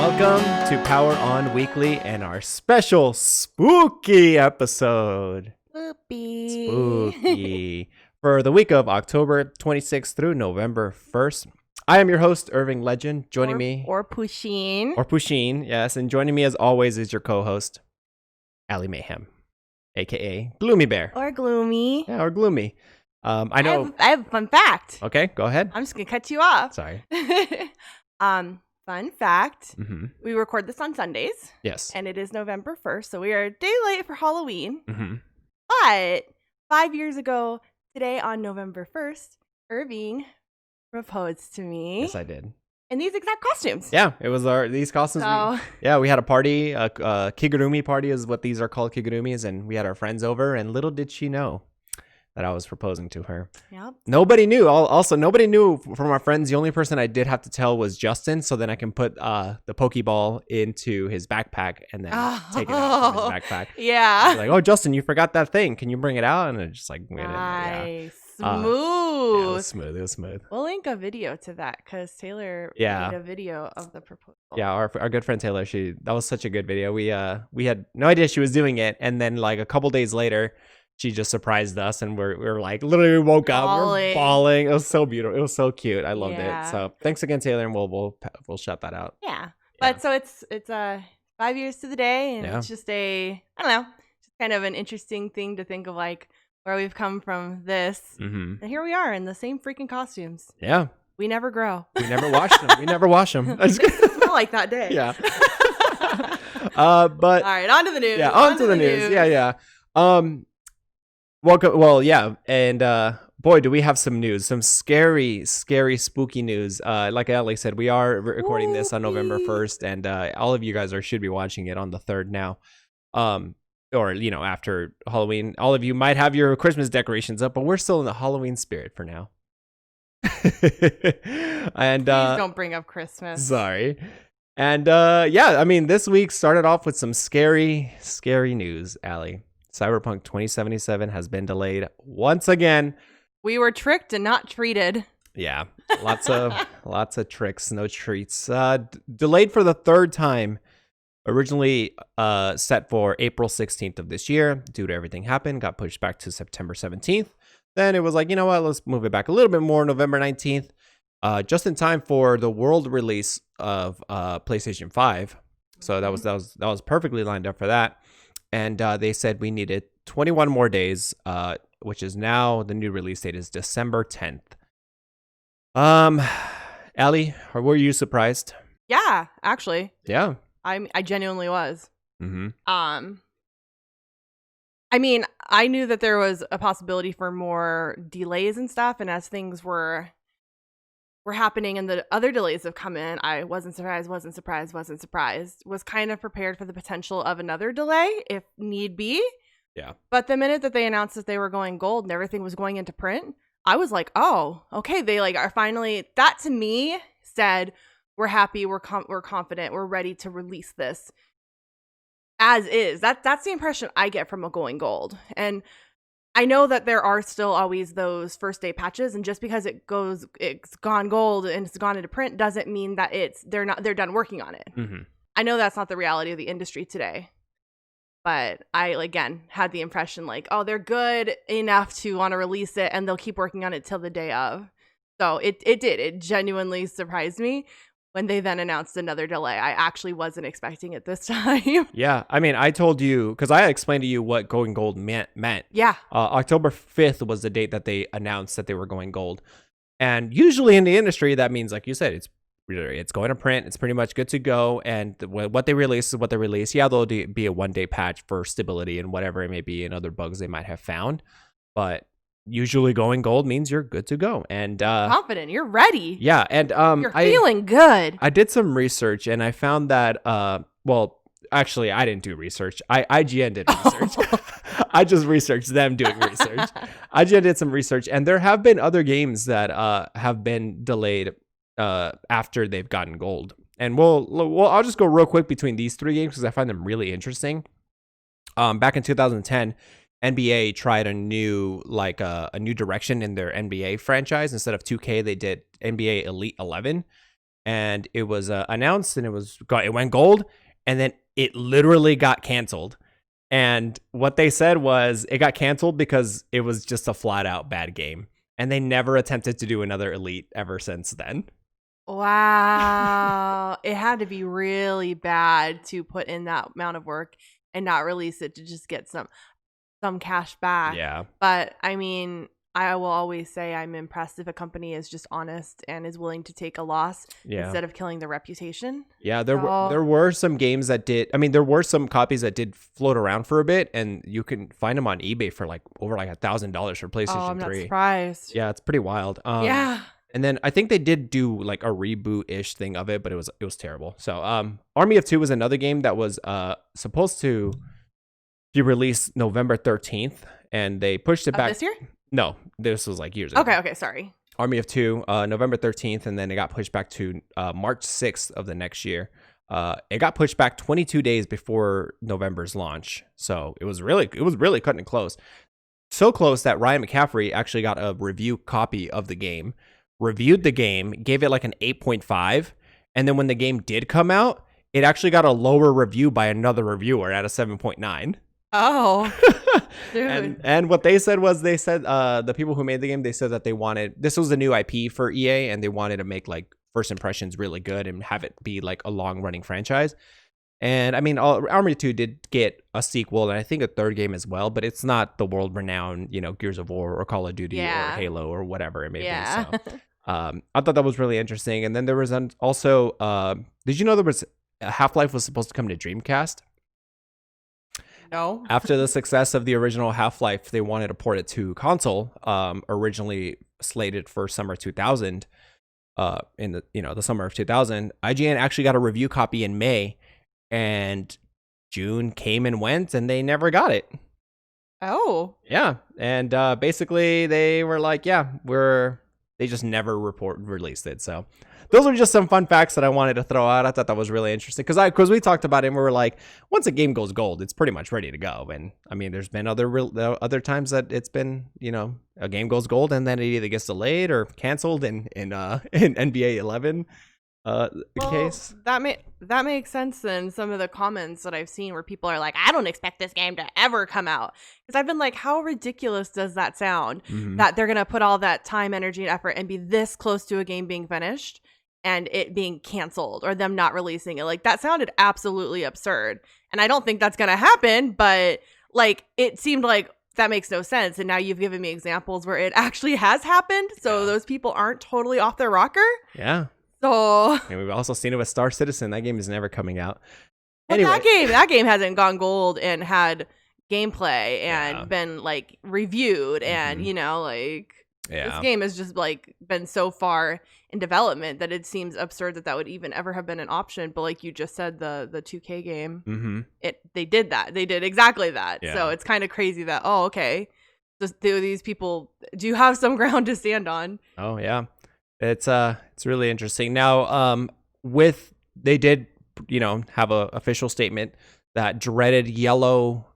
Welcome to Power On Weekly and our special spooky episode. Spooky. For the week of October 26th through November 1st. I am your host, Irving Legend. Joining me. Or Pusheen. Or Pusheen, yes. And joining me as always is your co-host, Aly Mayhem, a.k.a. Gloomy Bear. Or Gloomy. Yeah, or Gloomy. I know. I have a fun fact. Okay, go ahead. I'm just going to cut you off. Sorry. Fun fact. Mm-hmm. We record this on Sundays. Yes. And it is November 1st, so we are a day late for Halloween. Mm-hmm. But 5 years ago, today on November 1st, Irving proposed to me. Yes, I did. In these exact costumes. Yeah, it was these costumes. So, Yeah, we had a party, a kigurumi party is what these are called, kigurumis, and we had our friends over, and little did she know that I was proposing to her. Yep. Nobody knew. Also, nobody knew from our friends. The only person I did have to tell was Justin, so then I can put the Pokeball into his backpack and then take it out from his backpack. Yeah. Like, oh, Justin, you forgot that thing. Can you bring it out? And it's just like, nice. Yeah, Smooth. it was smooth. It was smooth. We'll link a video to that because Taylor made a video of the proposal. Yeah, our good friend Taylor, that was such a good video. We had no idea she was doing it, and then like a couple days later, she just surprised us, and we're like literally woke up, we're bawling. It was so beautiful. It was so cute. I loved it. So thanks again, Taylor, and we'll shout that out. Yeah, but so it's 5 years to the day, and it's just I don't know, just kind of an interesting thing to think of, like where we've come from this, and here we are in the same freaking costumes. Yeah, we never grow. We never wash them. We never wash them. It smell like that day. Yeah. But all right, on to the news. Yeah, on to the news. Yeah. Welcome. Well, yeah, and boy, do we have some news, some scary, spooky news. Like Aly said, we are recording this on November 1st, and all of you guys should be watching it on the 3rd now. Or, after Halloween. All of you might have your Christmas decorations up, but we're still in the Halloween spirit for now. And please don't bring up Christmas. Sorry. And I mean, this week started off with some scary news, Aly. Cyberpunk 2077 has been delayed once again. We were tricked and not treated. Yeah, lots of tricks, no treats. Delayed for the 3rd time. Originally set for April 16th of this year. Due to everything happened, got pushed back to September 17th. Then it was like, you know what, let's move it back a little bit more, November 19th. Just in time for the world release of PlayStation 5. So that was perfectly lined up for that. And they said we needed 21 more days, which is now the new release date is December 10th. Aly, were you surprised? Yeah, actually. Yeah. I genuinely was. Mm-hmm. I mean, I knew that there was a possibility for more delays and stuff, and as things were happening and the other delays have come in, I wasn't surprised. Was kind of prepared for the potential of another delay if need be. Yeah. But the minute that they announced that they were going gold and everything was going into print, I was like, oh, okay. They are finally, that to me said, we're happy, we're confident, we're ready to release this as is. That's the impression I get from a going gold. And I know that there are still always those first day patches, and just because it's gone gold and it's gone into print doesn't mean that they're done working on it. Mm-hmm. I know that's not the reality of the industry today, but I again had the impression like, oh, they're good enough to want to release it, and they'll keep working on it till the day of. So it genuinely surprised me when they then announced another delay. I actually wasn't expecting it this time. Yeah. I mean, I told you, because I explained to you what going gold meant. Yeah. October 5th was the date that they announced that they were going gold. And usually in the industry, that means, like you said, it's going to print. It's pretty much good to go. And what they release is what they release. Yeah, there'll be a 1-day patch for stability and whatever it may be and other bugs they might have found. But usually going gold means you're good to go, and confident, you're ready. Yeah, and you're feeling good. I did some research, and I found that well, actually, I didn't do research. IGN did research. I just researched them doing research. IGN did some research, and there have been other games that have been delayed after they've gotten gold. And I'll just go real quick between these 3 games because I find them really interesting. Back in 2010. NBA tried a new direction in their NBA franchise. Instead of 2K, they did NBA Elite 11. and it was announced, and it went gold, and then it literally got canceled. And what they said was it got canceled because it was just a flat out bad game, and they never attempted to do another Elite ever since then. Wow. It had to be really bad to put in that amount of work and not release it to just get some cash back. Yeah. But I mean, I will always say I'm impressed if a company is just honest and is willing to take a loss instead of killing their reputation. Yeah, there were some games that did. I mean, there were some copies that did float around for a bit, and you can find them on eBay for like over like $1,000 for PlayStation 3. I'm not surprised. Yeah, it's pretty wild. Yeah. And then I think they did do like a reboot-ish thing of it, but it was terrible. So Army of Two was another game that was supposed to be released November 13th, and they pushed it back. This year? No, this was like years ago. Okay, sorry. Army of Two, November 13th, and then it got pushed back to March 6th of the next year. It got pushed back 22 days before November's launch. So it was really cutting it close. So close that Ryan McCaffrey actually got a review copy of the game, reviewed the game, gave it like an 8.5, and then when the game did come out, it actually got a lower review by another reviewer at a 7.9. Oh, dude. And what they said was, the people who made the game, they said that this was a new IP for EA, and they wanted to make like first impressions really good and have it be like a long running franchise. And I mean, Army 2 did get a sequel, and I think a third game as well, but it's not the world renowned, Gears of War or Call of Duty or Halo or whatever it may be. So I thought that was really interesting. And then there was also, did you know there was Half-Life was supposed to come to Dreamcast? No. After the success of the original Half-Life, they wanted to port it to console, originally slated for summer 2000, in the summer of 2000. IGN actually got a review copy in May, and June came and went, and they never got it. Oh. Yeah. And basically they were like, they just never released it. So those are just some fun facts that I wanted to throw out. I thought that was really interesting because we talked about it, and we were like, once a game goes gold, it's pretty much ready to go. And I mean, there's been other times that it's been, a game goes gold and then it either gets delayed or canceled in NBA 11 case. That makes sense then. Some of the comments that I've seen where people are like, I don't expect this game to ever come out. Because I've been like, how ridiculous does that sound? Mm-hmm. That they're going to put all that time, energy, and effort and be this close to a game being finished and it being canceled or them not releasing it. Like, that sounded absolutely absurd. And I don't think that's going to happen, but like, it seemed like that makes no sense. And now you've given me examples where it actually has happened. So those people aren't totally off their rocker. Yeah. So, and we've also seen it with Star Citizen. That game is never coming out. But anyway, that game hasn't gone gold and had gameplay and been like reviewed and this game has just like been so far in development that it seems absurd that would even ever have been an option. But like you just said, the 2K game, they did that. They did exactly that. Yeah. So it's kind of crazy that okay, these people do have some ground to stand on. Oh yeah. It's really interesting. Now, they did, have a official statement that dreaded yellow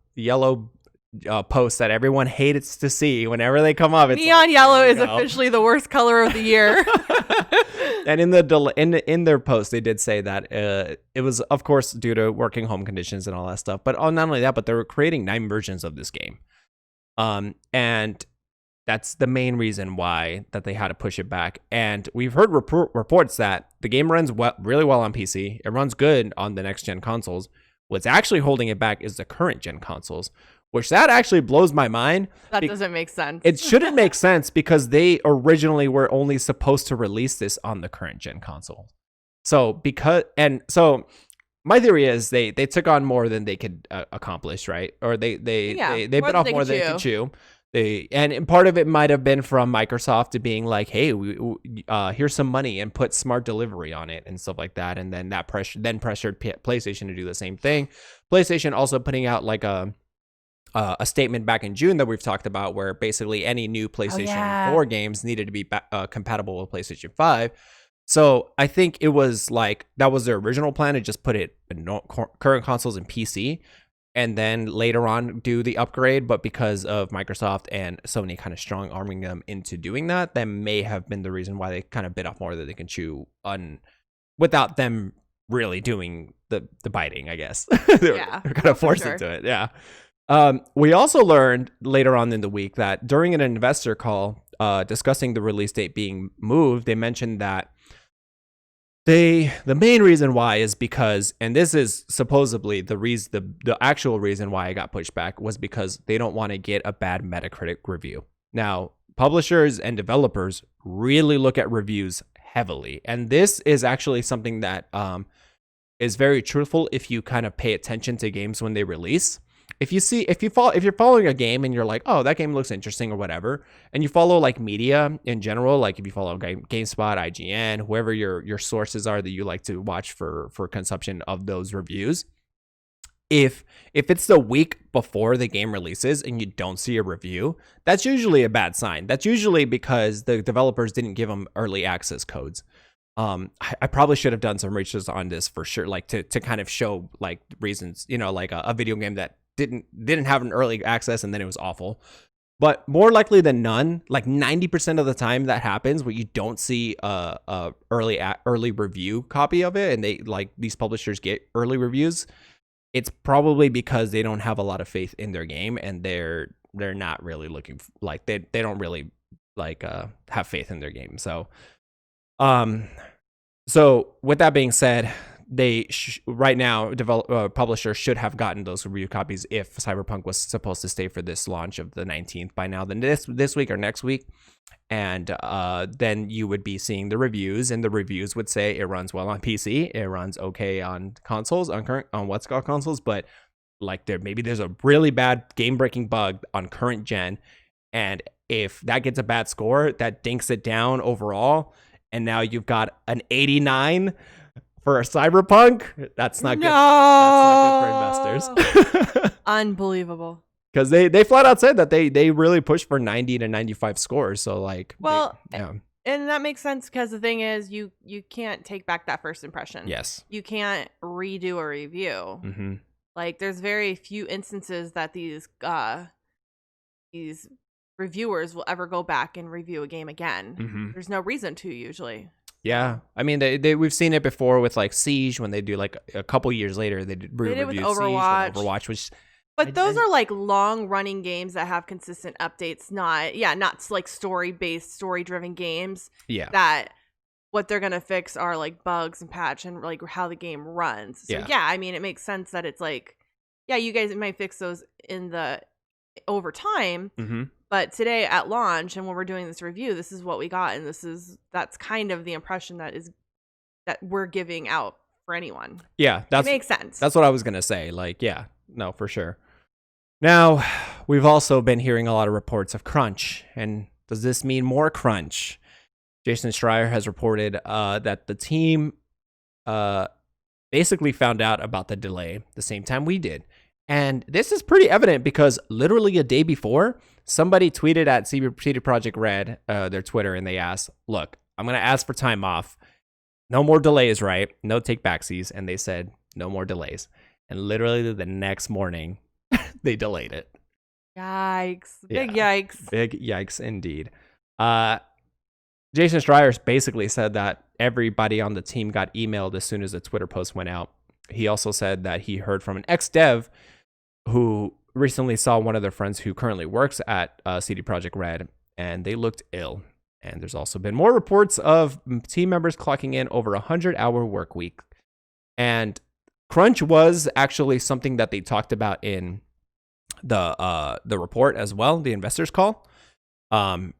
posts that everyone hates to see whenever they come up. It's neon yellow is officially the worst color of the year. And in their post, they did say that it was, of course, due to working home conditions and all that stuff. But not only that, but they were creating 9 versions of this game, and that's the main reason why that they had to push it back. And we've heard reports that the game runs really well on PC. It runs good on the next gen consoles. What's actually holding it back is the current gen consoles, which that actually blows my mind. That doesn't make sense. It shouldn't make sense because they originally were only supposed to release this on the current gen console. So my theory is they took on more than they could accomplish, right? Or they bit off more than they could chew. And part of it might have been from Microsoft to being like, hey, here's some money and put smart delivery on it and stuff like that. And then that pressured PlayStation to do the same thing. PlayStation also putting out like a statement back in June that we've talked about where basically any new PlayStation 4 games needed to be compatible with PlayStation 5. So I think it was like that was their original plan to just put it in current consoles and PC. And then later on do the upgrade, but because of Microsoft and Sony kind of strong arming them into doing that, that may have been the reason why they kind of bit off more than they can chew on without them really doing the biting, I guess. Yeah, They're kind of forced sure. into it. Yeah. We also learned later on in the week that during an investor call discussing the release date being moved, they mentioned that the main reason why is because, and this is supposedly the actual reason why I got pushed back, was because they don't want to get a bad Metacritic review. Now, publishers and developers really look at reviews heavily, and this is actually something that is very truthful if you kind of pay attention to games when they release. If you're following a game and you're like, oh, that game looks interesting or whatever, and you follow like media in general, like if you follow GameSpot, IGN, whoever your sources are that you like to watch for consumption of those reviews, if it's the week before the game releases and you don't see a review, that's usually a bad sign. That's usually because the developers didn't give them early access codes. I probably should have done some research on this for sure, like to kind of show like reasons, like a video game that didn't have an early access and then it was awful. But more likely than none, like 90% of the time that happens where you don't see a early review copy of it, and they like these publishers get early reviews, it's probably because they don't have a lot of faith in their game, and they're not really looking like they don't really like have faith in their game. So with that being said, they right now publishers should have gotten those review copies if Cyberpunk was supposed to stay for this launch of the 19th by now, then this week or next week, and then you would be seeing the reviews, and the reviews would say it runs well on PC, it runs okay on consoles, on what's called consoles, but like there's a really bad game-breaking bug on current gen, and if that gets a bad score, that dinks it down overall, and now you've got an 89 for a Cyberpunk. That's not good. That's not good for investors. Unbelievable. Because they flat out said that they really push for 90 to 95 scores. So like, well, and that makes sense because the thing is, you can't take back that first impression. Yes. You can't redo a review. Mm-hmm. Like, there's very few instances that these reviewers will ever go back and review a game again. Mm-hmm. There's no reason to usually. Yeah, I mean, we've seen it before with like Siege, when they do like a couple years later they did with Overwatch. Siege with Overwatch, which those are like long running games that have consistent updates, not like story driven games. Yeah, that what they're gonna fix are like bugs and patch and like how the game runs. So yeah, I mean, it makes sense that it's like, yeah, you guys might fix those over time. Mm-hmm. But today at launch, and when we're doing this review, this is what we got, and that's kind of the impression that we're giving out for anyone. Yeah, it makes sense. That's what I was gonna say. Like, yeah, no, for sure. Now, we've also been hearing a lot of reports of crunch, and does this mean more crunch? Jason Schreier has reported that the team basically found out about the delay the same time we did. And this is pretty evident because literally a day before, somebody tweeted at CD Projekt Red, their Twitter, and they asked, look, I'm going to ask for time off. No more delays, right? No take backsies. And they said, no more delays. And literally the next morning, they delayed it. Yikes. Big yikes. Big yikes indeed. Jason Schreier basically said that everybody on the team got emailed as soon as the Twitter post went out. He also said that he heard from an ex-dev who recently saw one of their friends who currently works at CD Projekt Red, and they looked ill. And there's also been more reports of team members clocking in over 100-hour work week. And crunch was actually something that they talked about in the report as well, the investors call. And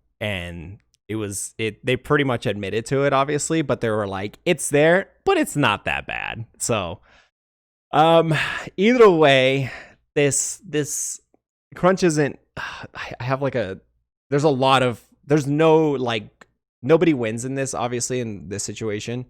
they pretty much admitted to it, obviously, but they were like, it's there, but it's not that bad. So either way, this crunch isn't, I have like there's no, like, nobody wins in this, obviously, in this situation.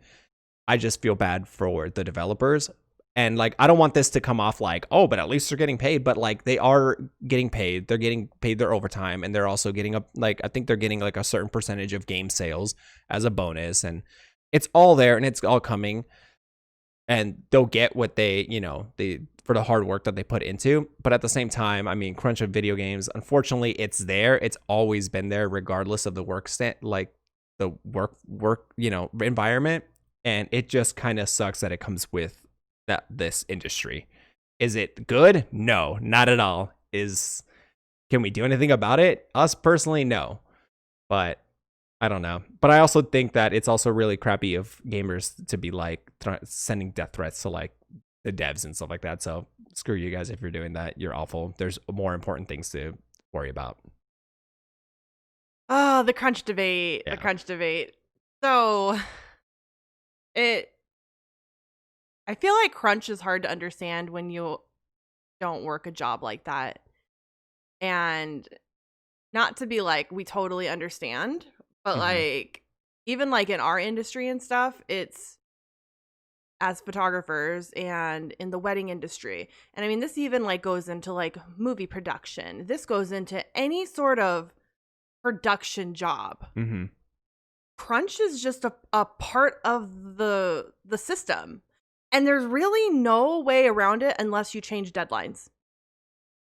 I just feel bad for the developers. And like, I don't want this to come off like, oh, but at least they're getting paid. But like, they are getting paid. They're getting paid their overtime, and they're also getting I think they're getting like a certain percentage of game sales as a bonus, and it's all there and it's all coming. And they'll get what they for the hard work that they put into. But at the same time, I mean, crunch of video games, unfortunately, it's there. It's always been there, regardless of the work environment. and it just kind of sucks that it comes with this industry. Is it good? No, not at all. Can we do anything about it? Us personally, no. But I don't know. But I also think that it's also really crappy of gamers to be like sending death threats to like the devs and stuff like that. So screw you guys if you're doing that. You're awful. There's more important things to worry about. Oh, the crunch debate. Yeah. The crunch debate. So I feel like crunch is hard to understand when you don't work a job like that. And not to be like, we totally understand, but like, even like in our industry and stuff, it's as photographers and in the wedding industry. And I mean, this even like goes into like movie production. This goes into any sort of production job. Crunch is just a part of the system. And there's really no way around it unless you change deadlines.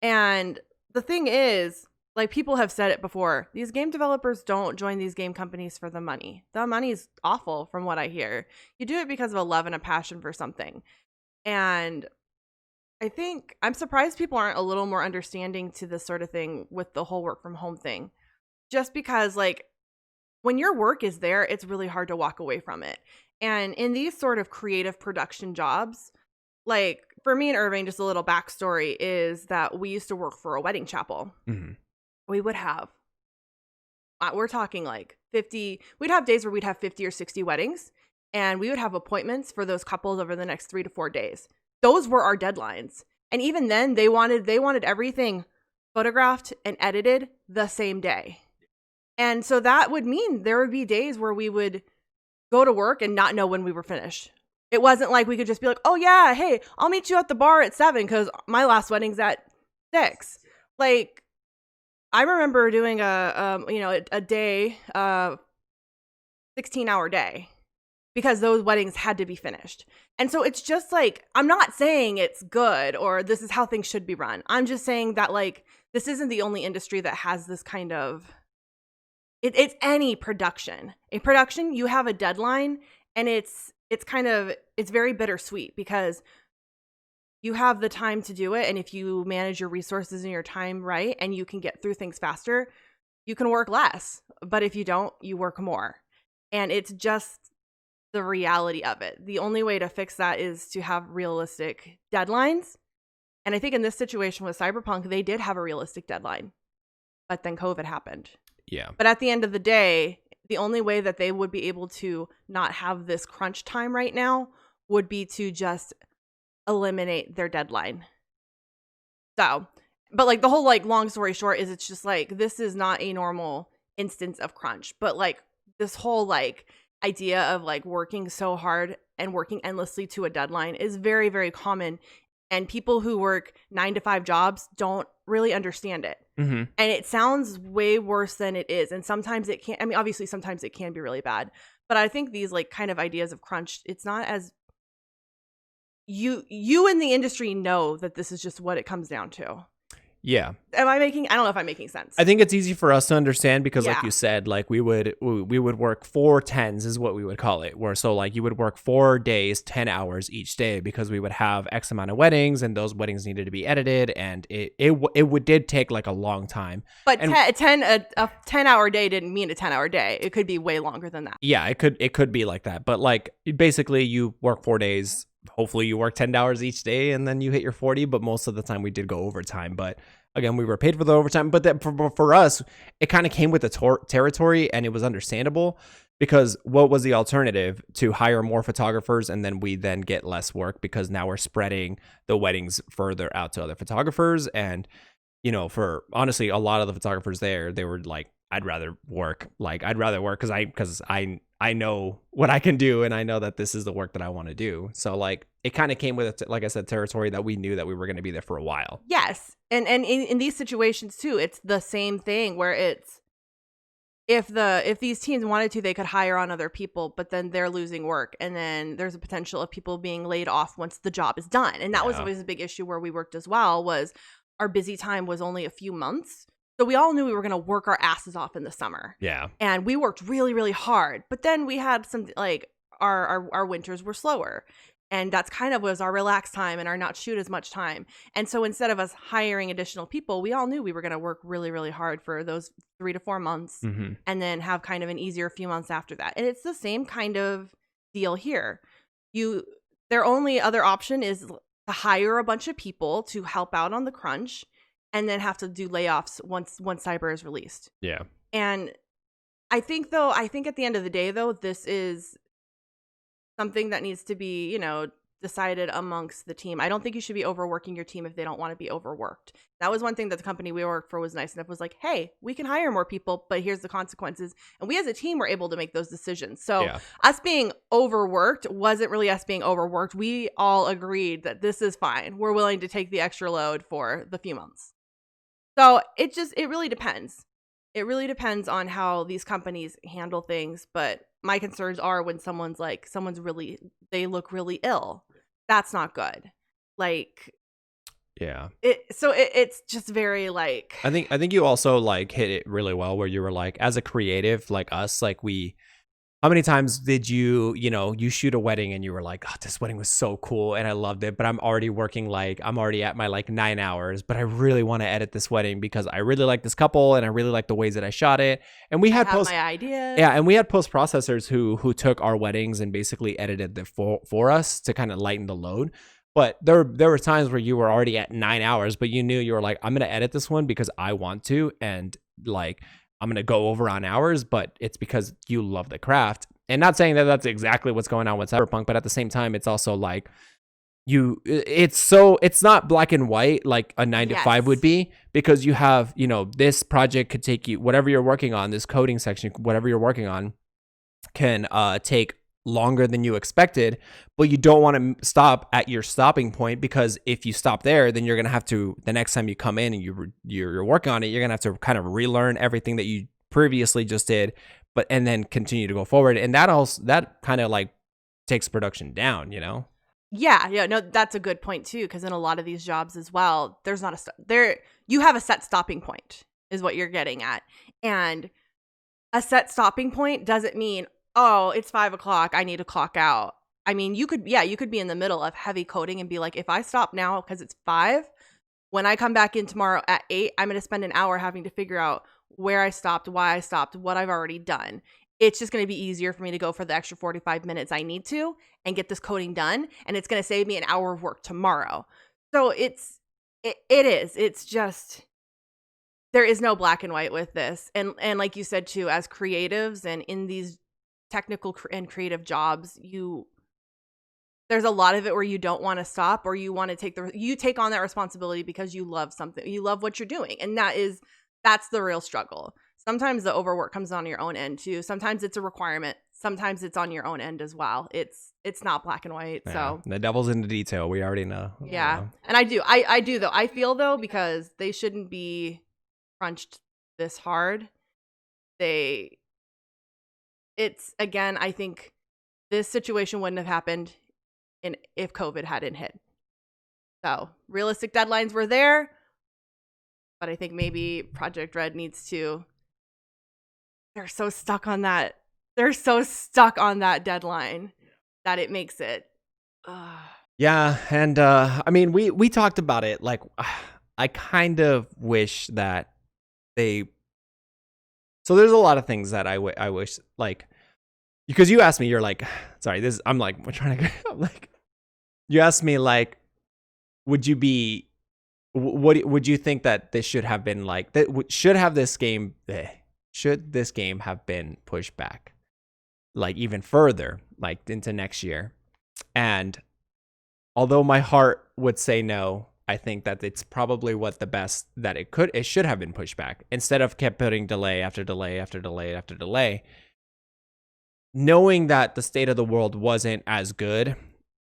And the thing is, like people have said it before, these game developers don't join these game companies for the money. The money is awful from what I hear. You do it because of a love and a passion for something. And I think I'm surprised people aren't a little more understanding to this sort of thing with the whole work from home thing. Just because like when your work is there, it's really hard to walk away from it. And in these sort of creative production jobs, like for me and Irving, just a little backstory is that we used to work for a wedding chapel. We would have, we're talking like 50, we'd have days where we'd have 50 or 60 weddings, and we would have appointments for those couples over the next 3 to 4 days. Those were our deadlines. And even then they wanted everything photographed and edited the same day. And so that would mean there would be days where we would go to work and not know when we were finished. It wasn't like we could just be like, oh yeah, hey, I'll meet you at the bar at 7 because my last wedding's at 6. Like, I remember doing a day, 16-hour day, because those weddings had to be finished. And so it's just like, I'm not saying it's good or this is how things should be run. I'm just saying that like, this isn't the only industry that has this kind of, it's any production. A production, you have a deadline, and it's very bittersweet because you have the time to do it. And if you manage your resources and your time right, and you can get through things faster, you can work less. But if you don't, you work more. And it's just the reality of it. The only way to fix that is to have realistic deadlines. And I think in this situation with Cyberpunk, they did have a realistic deadline, but then COVID happened. Yeah. But at the end of the day, the only way that they would be able to not have this crunch time right now would be to just eliminate their deadline. So, but like the whole like long story short is it's just like, this is not a normal instance of crunch, but like this whole like idea of like working so hard and working endlessly to a deadline is very, very common. And people who work 9 to 5 jobs don't really understand it. And it sounds way worse than it is. And sometimes it can, I mean, obviously sometimes it can be really bad, but I think these like kind of ideas of crunch, it's not as you in the industry know that this is just what it comes down to. Yeah. I don't know if I'm making sense. I think it's easy for us to understand because like you said, like we would work 4 10s is what we would call it. Where so like you would work 4 days, 10 hours each day because we would have X amount of weddings and those weddings needed to be edited, and it did take like a long time. But and, a 10-hour day didn't mean a 10-hour day. It could be way longer than that. Yeah, it could be like that. But like basically you work 4 days. Hopefully you work 10 hours each day and then you hit your 40, but most of the time we did go overtime. But again, we were paid for the overtime. But that for us, it kind of came with the territory, and it was understandable because what was the alternative? To hire more photographers, and then we then get less work because now we're spreading the weddings further out to other photographers. And, you know, for honestly, a lot of the photographers there, they were like, I'd rather work because I know what I can do, and I know that this is the work that I want to do. So like it kind of came with, like I said, territory that we knew that we were going to be there for a while. Yes. And in these situations too, it's the same thing where it's, if these teams wanted to, they could hire on other people, but then they're losing work. And then there's a potential of people being laid off once the job is done. And that was always a big issue where we worked as well, was our busy time was only a few months. So we all knew we were going to work our asses off in the summer. Yeah. And we worked really, really hard. But then we had some, like, our winters were slower. And that's kind of was our relaxed time and our not shoot as much time. And so instead of us hiring additional people, we all knew we were going to work really, really hard for those 3 to 4 months and then have kind of an easier few months after that. And it's the same kind of deal here. Their only other option is to hire a bunch of people to help out on the crunch and then have to do layoffs once Cyber is released. Yeah. And I think at the end of the day, though, this is something that needs to be, decided amongst the team. I don't think you should be overworking your team if they don't want to be overworked. That was one thing that the company we worked for was nice enough, was like, hey, we can hire more people, but here's the consequences. And we as a team were able to make those decisions. So us being overworked wasn't really us being overworked. We all agreed that this is fine. We're willing to take the extra load for the few months. So it really depends. It really depends on how these companies handle things. But my concerns are when they look really ill. That's not good. Like, yeah. It's just very like. I think you also like hit it really well where you were like, as a creative like us, like how many times did you shoot a wedding and you were like, oh, this wedding was so cool and I loved it, but I'm already at my 9 hours, but I really want to edit this wedding because I really like this couple and I really like the ways that I shot it. And we had my ideas. Yeah, and we had post processors who took our weddings and basically edited them for us to kind of lighten the load. But there were times where you were already at 9 hours, but you knew you were like, I'm gonna edit this one because I want to, and like I'm going to go over on hours, but it's because you love the craft. And not saying that that's exactly what's going on with Cyberpunk, but at the same time, it's also like it's not black and white like a 9 to 5 would be, because you have, this project could take you, whatever you're working on, this coding section, whatever you're working on can take longer than you expected, but you don't want to stop at your stopping point, because if you stop there, then you're going to have to, the next time you come in and you're working on it, you're going to have to kind of relearn everything that you previously just did, and then continue to go forward. And that kind of like takes production down, Yeah, no, that's a good point too, because in a lot of these jobs as well, there's not you have a set stopping point is what you're getting at. And a set stopping point doesn't mean, oh, it's 5 o'clock, I need to clock out. I mean, you could be in the middle of heavy coding and be like, if I stop now because it's 5, when I come back in tomorrow at 8, I'm going to spend an hour having to figure out where I stopped, why I stopped, what I've already done. It's just going to be easier for me to go for the extra 45 minutes I need to and get this coding done. And it's going to save me an hour of work tomorrow. So it's just, there is no black and white with this. And like you said too, as creatives and in these technical and creative jobs, there's a lot of it where you don't want to stop, or you want to you take on that responsibility because you love something, you love what you're doing. And that's the real struggle. Sometimes the overwork comes on your own end too. Sometimes it's a requirement. Sometimes it's on your own end as well. It's not black and white. Yeah, so the devil's in the detail. We already know. Yeah. And I do though. I feel though, because they shouldn't be crunched this hard. Again, I think this situation wouldn't have happened if COVID hadn't hit. So realistic deadlines were there, but I think maybe Project Red needs to. They're so stuck on that deadline that it makes it. Yeah, and I mean, we talked about it. Like, I kind of wish that they. So there's a lot of things that I wish, like, because you asked me, you're like, sorry, this. I'm like, we're trying to. I'm like, you asked me like, would you would you think that this should have been like that? Should this game have been pushed back, like even further, like into next year? And although my heart would say no, I think that it's probably what the best that it should have been pushed back, instead of kept putting delay after delay after delay after delay, knowing that the state of the world wasn't as good.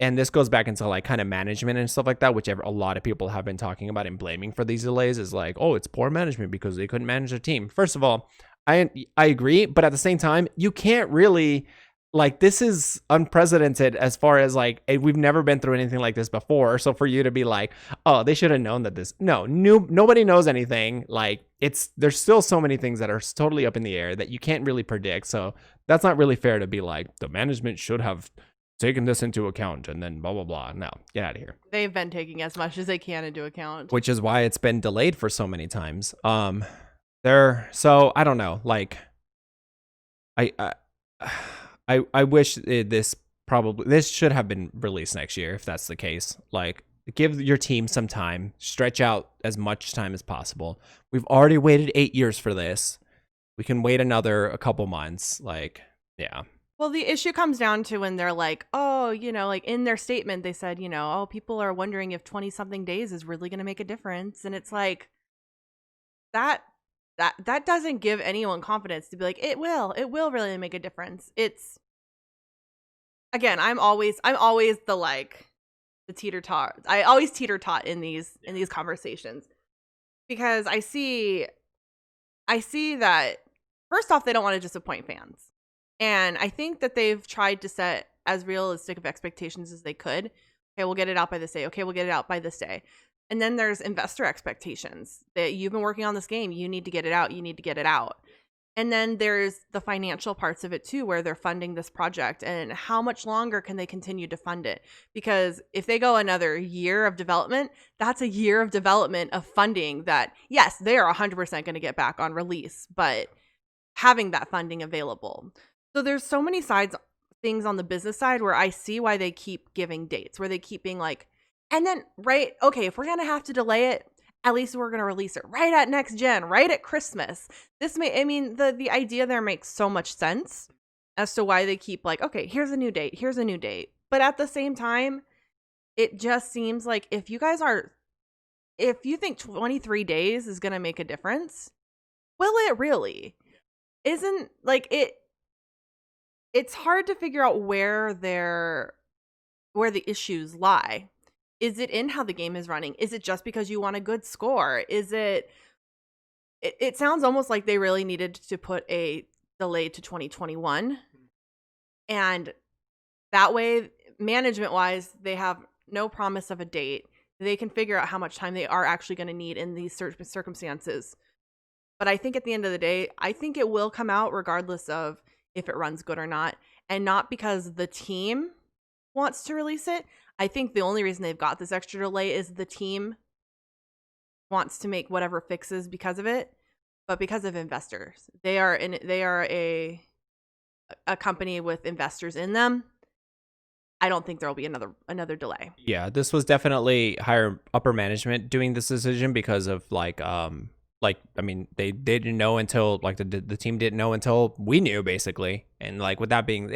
And this goes back into like kind of management and stuff like that, which a lot of people have been talking about and blaming for these delays, is like, oh, it's poor management because they couldn't manage their team. First of all, I agree, but at the same time, you can't really like this is unprecedented as far as like we've never been through anything like this before. So for you to be like, oh, they should have known that nobody knows anything. Like there's still so many things that are totally up in the air that you can't really predict. So that's not really fair to be like the management should have taken this into account and then blah blah blah. No, get out of here. They've been taking as much as they can into account, which is why it's been delayed for so many times. So I don't know. Like I wish this should have been released next year if that's the case. Like, give your team some time, stretch out as much time as possible. We've already waited 8 years for this. We can wait a couple months. Like, yeah. Well, the issue comes down to when they're like, oh, like in their statement, they said, oh, people are wondering if 20 something days is really going to make a difference. And it's like that doesn't give anyone confidence to be like, it will really make a difference. It's, again, I'm always the teeter-tot. I always teeter-tot in these conversations because I see that first off, they don't want to disappoint fans. And I think that they've tried to set as realistic of expectations as they could. Okay, we'll get it out by this day. Okay, we'll get it out by this day. And then there's investor expectations that you've been working on this game. You need to get it out. You need to get it out. And then there's the financial parts of it too, where they're funding this project and how much longer can they continue to fund it? Because if they go another year of development, that's a year of development of funding that, yes, they are 100% going to get back on release, but having that funding available. So there's so many things on the business side where I see why they keep giving dates, where they keep being like, and then, right, okay, if we're going to have to delay it, at least we're going to release it right at next gen, right at Christmas. The idea there makes so much sense as to why they keep like, okay, here's a new date. But at the same time, it just seems like if you think 23 days is going to make a difference, will it really? Isn't like it. It's hard to figure out where the issues lie. Is it in how the game is running? Is it just because you want a good score? Is it sounds almost like they really needed to put a delay to 2021. And that way, management-wise, they have no promise of a date. They can figure out how much time they are actually going to need in these circumstances. But I think at the end of the day, I think it will come out regardless of if it runs good or not. And not because the team wants to release it. I think the only reason they've got this extra delay is the team wants to make whatever fixes because of it, but because of investors. They are a company with investors in them. I don't think there will be another delay. Yeah, this was definitely upper management doing this decision because of they didn't know until the team didn't know until we knew, basically. And like with that being,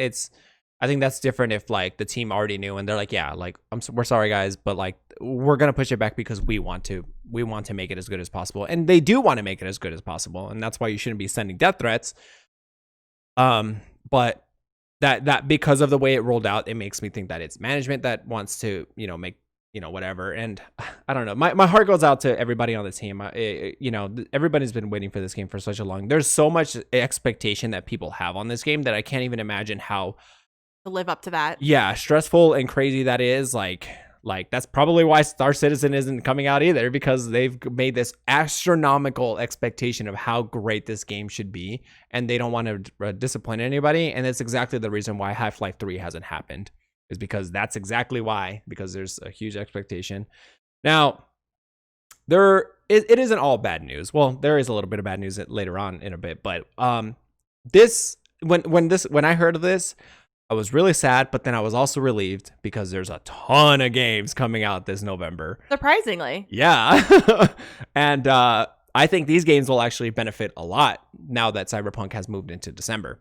I think that's different if like the team already knew and they're like, yeah, like we're sorry guys, but like we're gonna push it back because we want to make it as good as possible, and they do want to make it as good as possible, and that's why you shouldn't be sending death threats. But that because of the way it rolled out, it makes me think that it's management that wants to make whatever. And I don't know, my heart goes out to everybody on the team. Everybody's been waiting for this game for such a long. There's so much expectation that people have on this game that I can't even imagine how to live up to that. Yeah, stressful and crazy that is. Like that's probably why Star Citizen isn't coming out either, because they've made this astronomical expectation of how great this game should be, and they don't want to disappoint anybody. And that's exactly the reason why Half-Life 3 hasn't happened, is because that's exactly why, because there's a huge expectation. Now, it isn't all bad news. Well, there is a little bit of bad news later on in a bit, but when I heard of this, I was really sad, but then I was also relieved because there's a ton of games coming out this November. Surprisingly. Yeah. And I think these games will actually benefit a lot now that Cyberpunk has moved into December.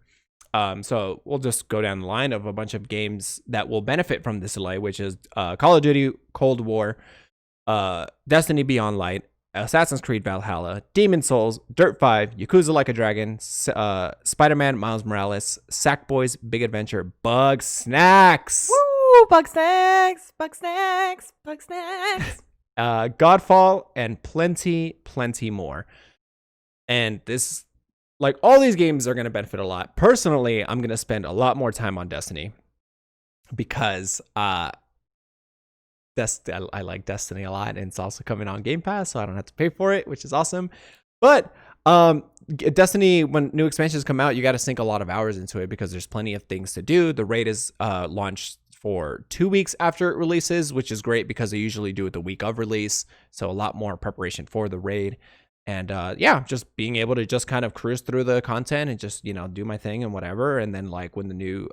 So we'll just go down the line of a bunch of games that will benefit from this delay, which is Call of Duty Cold War, Destiny Beyond Light, Assassin's Creed Valhalla, Demon's Souls, Dirt 5, Yakuza Like a Dragon, Spider-Man Miles Morales, Sackboy's Big Adventure, Bug Snacks. Woo! Bug Snacks! Godfall, and plenty more. And this like all these games are going to benefit a lot. Personally, I'm going to spend a lot more time on Destiny because I like Destiny a lot, and it's also coming on Game Pass, so I don't have to pay for it, which is awesome. But Destiny, when new expansions come out, you got to sink a lot of hours into it because there's plenty of things to do. The raid is launched for 2 weeks after it releases, which is great because they usually do it the week of release, so a lot more preparation for the raid. And yeah, just being able to just kind of cruise through the content and just, do my thing and whatever. And then like when the new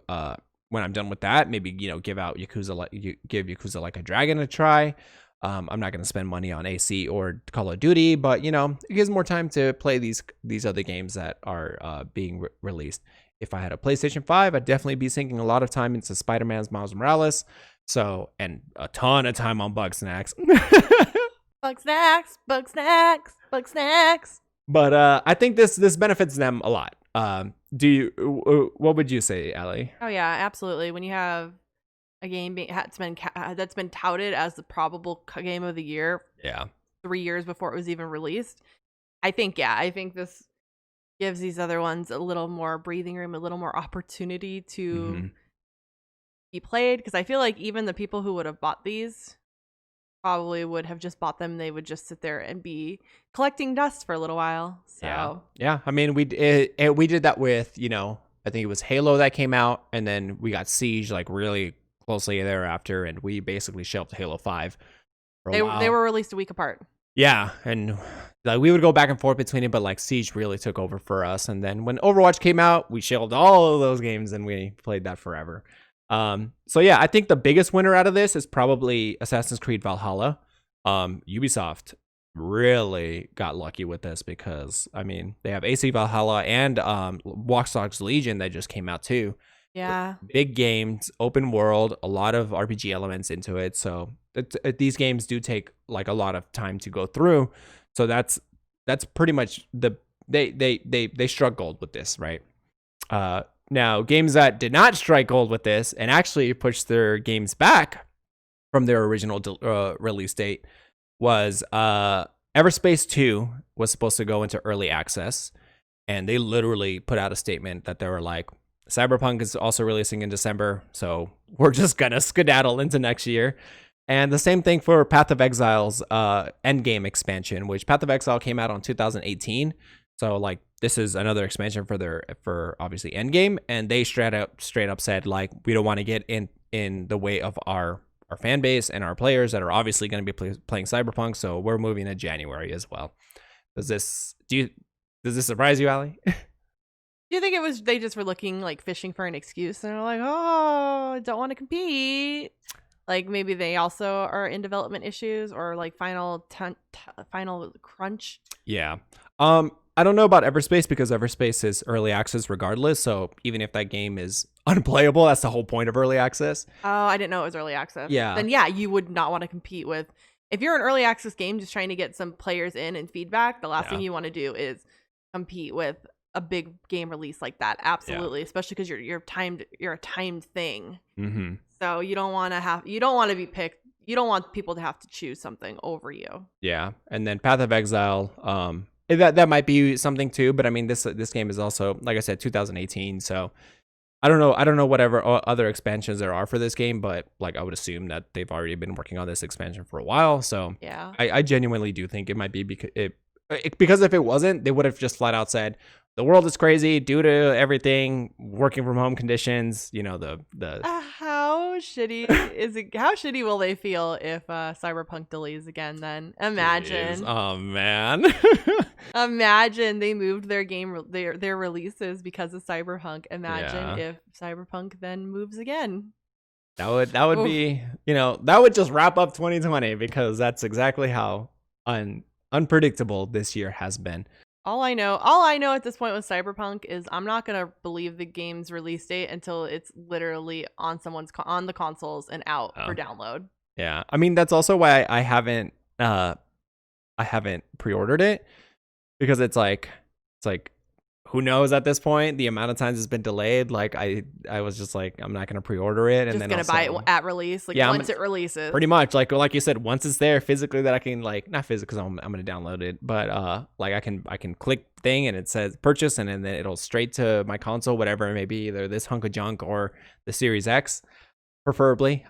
when I'm done with that, maybe give out give Yakuza Like a Dragon a try. I'm not going to spend money on AC or Call of Duty, but it gives more time to play these other games that are being released. If I had a PlayStation 5, I'd definitely be sinking a lot of time into Spider-Man's Miles Morales. So, and a ton of time on Bugsnax. Bugsnax. But I think this benefits them a lot. What would you say, Aly? Oh yeah, absolutely. When you have a game that's been touted as the probable game of the year, 3 years before it was even released, I think this gives these other ones a little more breathing room, a little more opportunity to be played. Because I feel like even the people who would have bought these probably would have just bought them. They would just sit there and be collecting dust for a little while. So yeah. I mean, we did that with I think it was Halo that came out, and then we got Siege like really closely thereafter, and we basically shelved Halo 5 for a while. They were released a week apart. Yeah, and like we would go back and forth between it, but like Siege really took over for us. And then when Overwatch came out, we shelved all of those games and we played that forever. So yeah, I think the biggest winner out of this is probably Assassin's Creed Valhalla. Ubisoft really got lucky with this because I mean they have AC Valhalla and Watch Dogs Legion that just came out too. Yeah, big games, open world, a lot of RPG elements into it. So these games do take like a lot of time to go through. So that's pretty much they struck gold with this, right? Now games that did not strike gold with this and actually pushed their games back from their original release date was Everspace 2 was supposed to go into early access, and they literally put out a statement that they were like, Cyberpunk is also releasing in December, so we're just gonna skedaddle into next year. And the same thing for Path of Exile's Endgame expansion, which Path of Exile came out on 2018. So like this is another expansion for obviously Endgame, and they straight up said like we don't want to get in the way of our fan base and our players that are obviously going to be playing Cyberpunk, so we're moving to January as well. Does this surprise you, Aly? Do you think it was they just were looking like fishing for an excuse and they're like, oh, I don't want to compete? Like maybe they also are in development issues or like final crunch. Yeah. I don't know about Everspace because Everspace is early access regardless. So even if that game is unplayable, that's the whole point of early access. Oh, I didn't know it was early access. Yeah. Then yeah, you would not want to compete with. If you're an early access game just trying to get some players in and feedback, the last thing you want to do is compete with a big game release like that. Absolutely. Especially because you're a timed thing. Mm-hmm. So you don't want to be picked. You don't want people to have to choose something over you. Yeah. And then Path of Exile, that might be something too, but I mean this game is also, like I said, 2018, so I don't know whatever other expansions there are for this game, but like I would assume that they've already been working on this expansion for a while. So yeah, I genuinely do think it might be because if it wasn't, they would have just flat out said the world is crazy due to everything, working from home conditions, how shitty is it? How shitty will they feel if Cyberpunk delays again? Then imagine. Jeez. Oh man. Imagine they moved their their releases because of Cyberpunk. Imagine if Cyberpunk then moves again. That would be, that would just wrap up 2020 because that's exactly how unpredictable this year has been. All I know at this point with Cyberpunk is I'm not gonna believe the game's release date until it's literally on on the consoles and out for download. Yeah, I mean that's also why I haven't pre-ordered it, because it's like who knows at this point? The amount of times it's been delayed. Like I was just like, I'm not gonna pre-order it, and Just then gonna also, buy it at release, like Yeah, once it releases. pretty much like you said, once it's there physically that I can like not physically because I'm gonna download it, but like I can click thing and it says purchase and then it'll straight to my console, whatever it may be, either this hunk of junk or the Series X, preferably.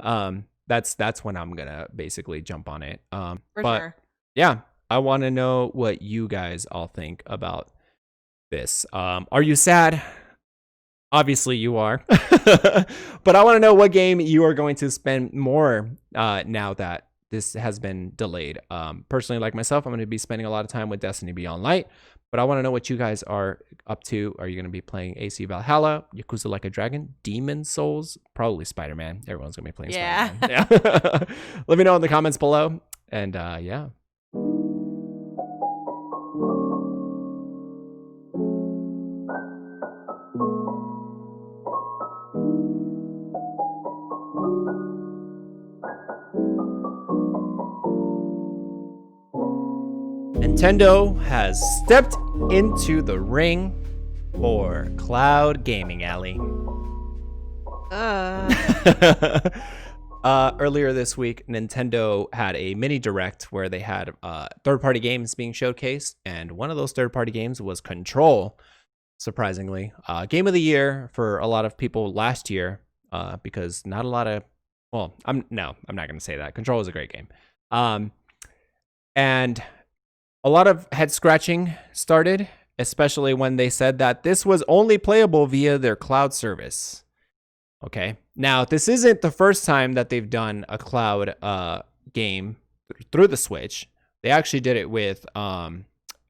That's when I'm gonna basically jump on it. For but sure. yeah, I want to know what you guys all think about this. Are you sad? Obviously you are. But I want to know what game you are going to spend more now that this has been delayed. Personally, like myself, I'm going to be spending a lot of time with Destiny Beyond Light, but I want to know what you guys are up to. Are you going to be playing AC Valhalla, Yakuza Like a Dragon, Demon Souls, probably Spider-Man? Everyone's going to be playing Spider-Man. Yeah. Let me know in the comments below. And yeah. Nintendo has stepped into the ring for cloud gaming, Aly. Earlier this week, Nintendo had a mini direct where they had third-party games being showcased, and one of those third-party games was Control. Surprisingly, game of the year for a lot of people last year, because not a lot of, well, I'm not going to say that. Control is a great game, and a lot of head scratching started, especially when they said that this was only playable via their cloud service. Okay, now this isn't the first time that they've done a cloud game through the Switch. They actually did it with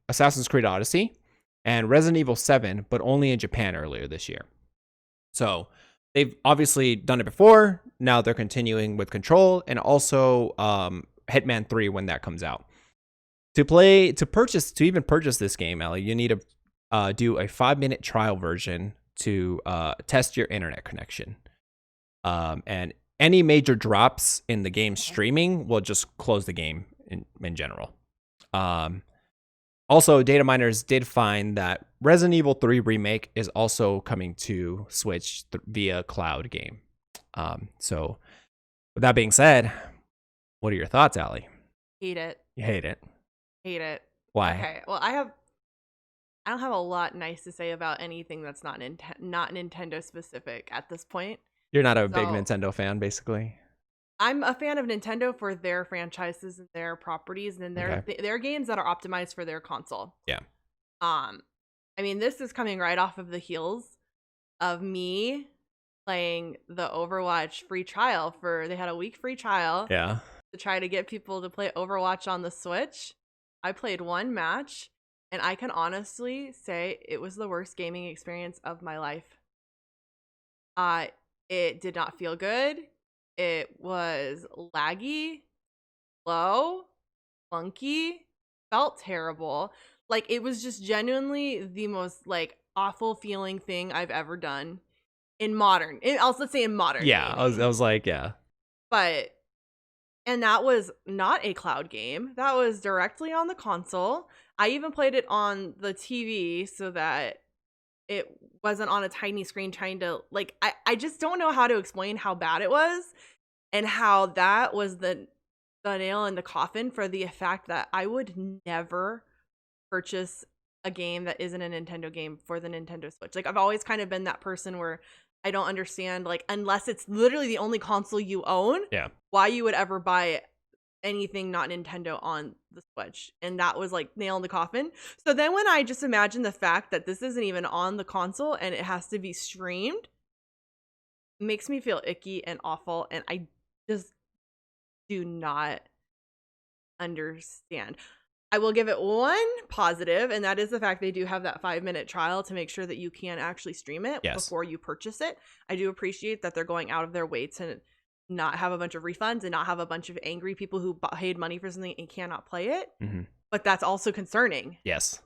Assassin's Creed Odyssey and Resident Evil 7, but only in Japan earlier this year. So they've obviously done it before. Now they're continuing with Control and also Hitman 3 when that comes out. To even purchase this game, Aly, you need to do a 5-minute trial version to test your internet connection. And any major drops in the game streaming will just close the game in general. Also, data miners did find that Resident Evil 3 Remake is also coming to Switch via cloud game. So with that being said, what are your thoughts, Aly? Hate it. You hate it. Hate it. Why? Okay. Well, I don't have a lot nice to say about anything that's not Nintendo specific at this point. You're not a big Nintendo fan, basically. I'm a fan of Nintendo for their franchises and their properties and their games that are optimized for their console. Yeah. I mean, this is coming right off of the heels of me playing the Overwatch free trial. They had a week free trial. Yeah. To try to get people to play Overwatch on the Switch. I played one match, and I can honestly say it was the worst gaming experience of my life. It did not feel good. It was laggy, slow, funky, felt terrible. Like, it was just genuinely the most, like, awful feeling thing I've ever done let's say in modern. Yeah, I was like, yeah. And that was not a cloud game. That was directly on the console. I even played it on the TV so that it wasn't on a tiny screen trying to, like, I just don't know how to explain how bad it was and how that was the nail in the coffin for the fact that I would never purchase a game that isn't a Nintendo game for the Nintendo Switch. Like, I've always kind of been that person where I don't understand, like, unless it's literally the only console you own, why you would ever buy anything not Nintendo on the Switch. And that was like nail in the coffin. So then when I just imagine the fact that this isn't even on the console and it has to be streamed, it makes me feel icky and awful. And I just do not understand. I will give it one positive, and that is the fact they do have that 5-minute trial to make sure that you can actually stream it before you purchase it. I do appreciate that they're going out of their way to not have a bunch of refunds and not have a bunch of angry people who paid money for something and cannot play it. Mm-hmm. But that's also concerning. Yes.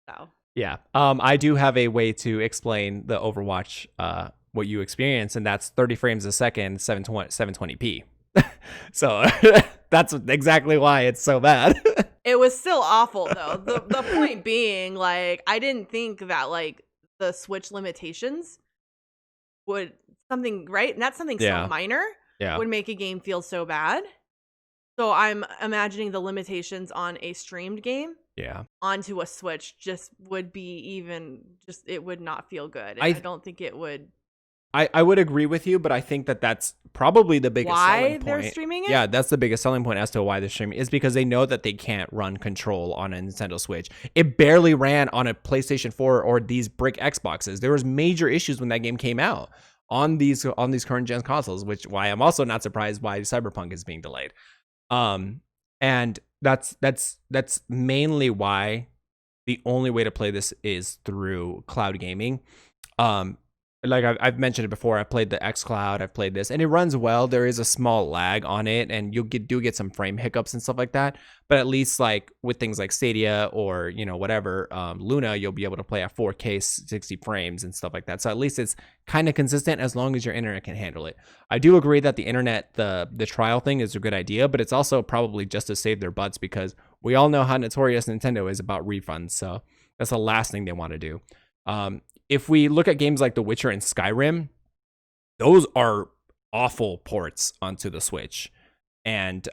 So. Yeah. I do have a way to explain the Overwatch, what you experience, and that's 30 frames a second, 720p. So that's exactly why it's so bad. It was still awful though. The point being, like, I didn't think that like the Switch limitations would something right, and that's something so Yeah. minor Yeah. would make a game feel so bad. So I'm imagining the limitations on a streamed game Yeah. onto a Switch just would be even just it would not feel good, and I I don't think it would. I would agree with you, but I think that that's probably the biggest selling Why they're point. streaming it? Yeah, that's the biggest selling point as to why they're streaming is because they know that they can't run Control on a Nintendo Switch. It barely ran on a PlayStation 4 or these brick Xboxes. There was major issues when that game came out on these current gen consoles, which why I'm also not surprised why Cyberpunk is being delayed. And that's mainly why the only way to play this is through cloud gaming. Like I've mentioned it before, I played the xCloud, I've played this, and it runs well. There is a small lag on it, and you do get some frame hiccups and stuff like that. But at least like with things like Stadia or whatever, Luna, you'll be able to play at 4K 60 frames and stuff like that. So at least it's kind of consistent as long as your internet can handle it. I do agree that the internet, the trial thing is a good idea, but it's also probably just to save their butts because we all know how notorious Nintendo is about refunds. So that's the last thing they want to do. If we look at games like The Witcher and Skyrim, those are awful ports onto the Switch, and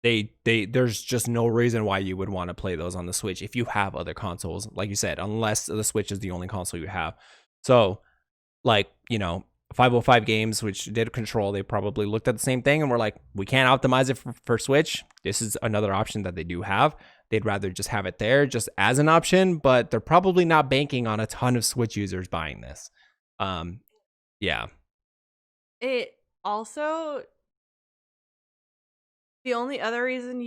there's just no reason why you would want to play those on the Switch if you have other consoles, like you said, unless the Switch is the only console you have. So, like 505 Games, which did Control, they probably looked at the same thing and were like, we can't optimize it for Switch. This is another option that they do have. They'd rather just have it there just as an option, but they're probably not banking on a ton of Switch users buying this. Yeah. It also, the only other reason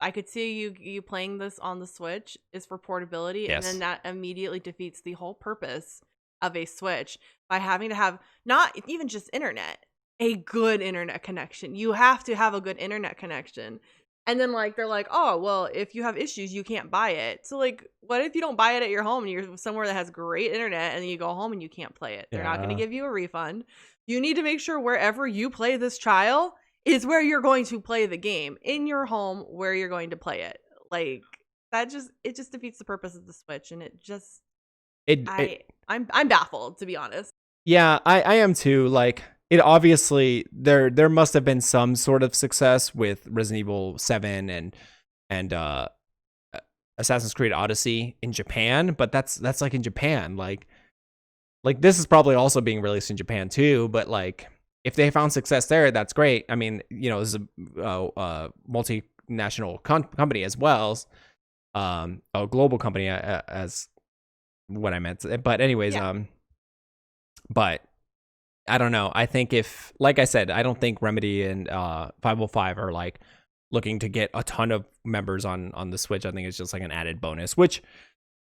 I could see you playing this on the Switch is for portability, Yes. and then that immediately defeats the whole purpose of a Switch by having to have not even just internet, a good internet connection. You have to have a good internet connection. And then like they're like, "Oh, well, if you have issues, you can't buy it." So like, what if you don't buy it at your home and you're somewhere that has great internet and then you go home and you can't play it? They're not going to Yeah. give you a refund. You need to make sure wherever you play this trial is where you're going to play the game, in your home where you're going to play it. Like it just defeats the purpose of the Switch, and I'm baffled, to be honest. Yeah, I am too. Like, it obviously there must have been some sort of success with Resident Evil 7 and Assassin's Creed Odyssey in Japan, but that's like in Japan. Like this is probably also being released in Japan too, but like if they found success there, that's great. I mean, this is a multinational company as well, a global company as what I meant. But anyways, Yeah. but I don't know. I think if, like I said, I don't think Remedy and 505 are like looking to get a ton of members on the Switch. I think it's just like an added bonus, which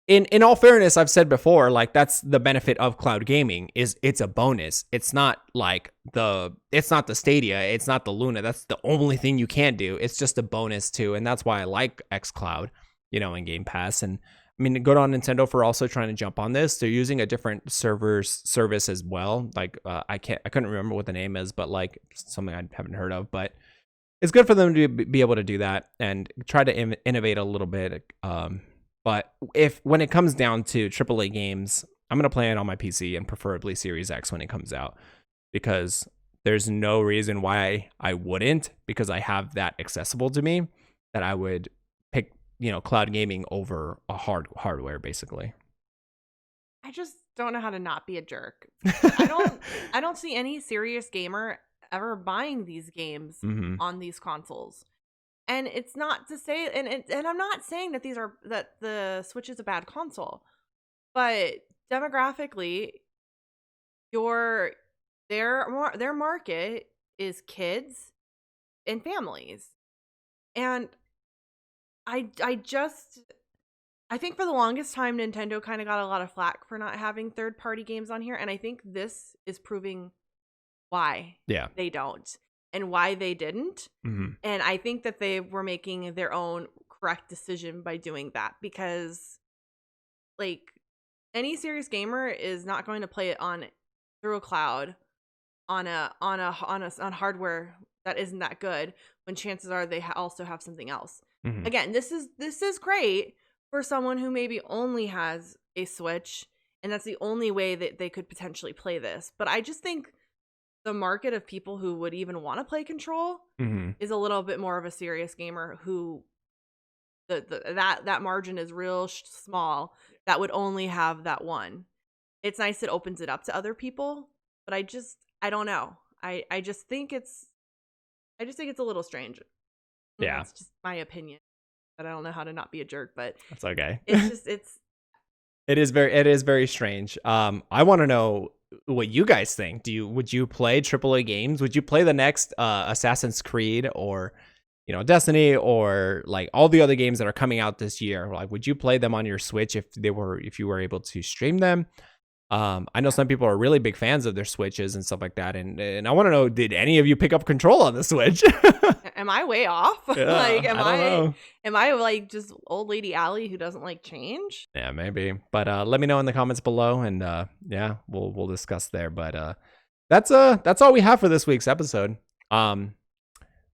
in all fairness, I've said before, like that's the benefit of cloud gaming is it's a bonus. It's not like it's not the Stadia, it's not the Luna. That's the only thing you can do. It's just a bonus too. And that's why I like xCloud, in Game Pass. And I mean, good on Nintendo for also trying to jump on this. They're using a different service as well. Like I couldn't remember what the name is, but like something I haven't heard of. But it's good for them to be able to do that and try to innovate a little bit. But when it comes down to AAA games, I'm gonna play it on my PC and preferably Series X when it comes out, because there's no reason why I wouldn't, because I have that accessible to me that I would pick cloud gaming over a hardware basically. I just don't know how to not be a jerk. I don't see any serious gamer ever buying these games on these consoles. And it's not to say, and I'm not saying that that the Switch is a bad console, but demographically, their market is kids and families, and I think for the longest time, Nintendo kind of got a lot of flack for not having third-party games on here, and I think this is proving why they don't and why they didn't. And I think that they were making their own correct decision by doing that, because like any serious gamer is not going to play it through a cloud on hardware that isn't that good, when chances are they also have something else. Mhm. Again, this is great for someone who maybe only has a Switch and that's the only way that they could potentially play this. But I just think the market of people who would even want to play Control Mhm. is a little bit more of a serious gamer who that margin is real small that would only have that one. It's nice it opens it up to other people, but I don't know. I just think it's a little strange. Yeah. That's just my opinion. But I don't know how to not be a jerk, but That's okay. it's It is very strange. I want to know what you guys think. Would you play AAA games? Would you play the next Assassin's Creed or Destiny or like all the other games that are coming out this year? Like, would you play them on your Switch if you were able to stream them? I know some people are really big fans of their Switches and stuff like that, and I want to know, did any of you pick up Control on the Switch? am I way off? Yeah, Like I don't know. am I like just old lady Aly who doesn't like change? Yeah, maybe. But let me know in the comments below, and yeah, we'll discuss there. But that's all we have for this week's episode.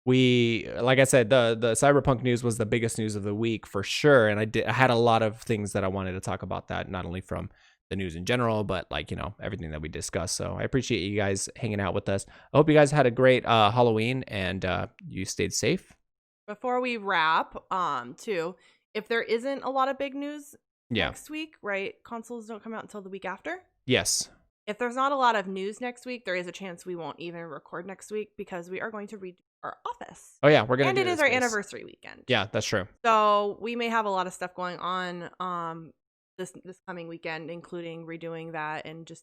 We, like I said, the Cyberpunk news was the biggest news of the week for sure, and I had a lot of things that I wanted to talk about, that not only from the news in general, but like everything that we discussed. So I appreciate you guys hanging out with us. I hope you guys had a great Halloween and you stayed safe. Before we wrap, too, if there isn't a lot of big news next week, right? Consoles don't come out until the week after. Yes. If there's not a lot of news next week, there is a chance we won't even record next week because we are going to redo our office. Oh yeah, we're gonna. And it is our anniversary weekend. Yeah, that's true. So we may have a lot of stuff going on this coming weekend, including redoing that and just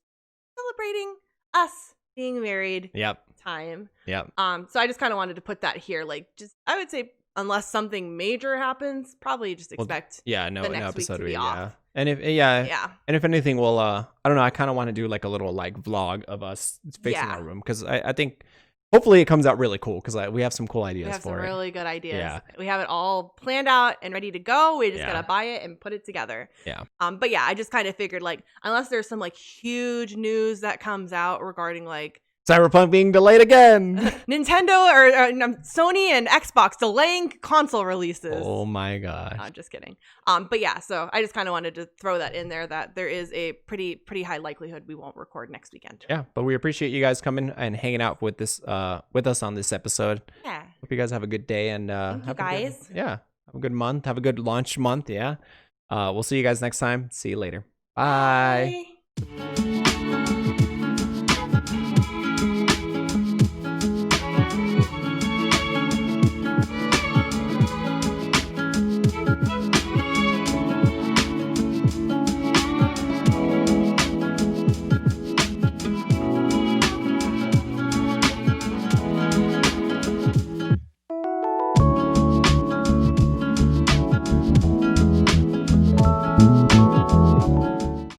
celebrating us being married. Yep. Time. Yep. So I just kind of wanted to put that here. Like, just I would say unless something major happens, probably just expect no next episode week to be yeah. off. And if and if anything, we'll I don't know, I kind of want to do like a little like vlog of us facing our room, because I think hopefully it comes out really cool, because we have some cool ideas we have for some it. really good ideas. Yeah. We have it all planned out and ready to go. We just Yeah. gotta buy it and put it together. Yeah. But yeah, I just kind of figured, like, unless there's some like huge news that comes out regarding like Cyberpunk being delayed again. Nintendo or Sony and Xbox delaying console releases. Oh my gosh. I'm just kidding. But yeah, so I just kind of wanted to throw that in there, that there is a pretty high likelihood we won't record next weekend. Yeah, but we appreciate you guys coming and hanging out with us on this episode. Yeah. Hope you guys have a good day and Thank you guys. have a good month. Have a good launch month. Yeah. We'll see you guys next time. See you later. Bye. Bye.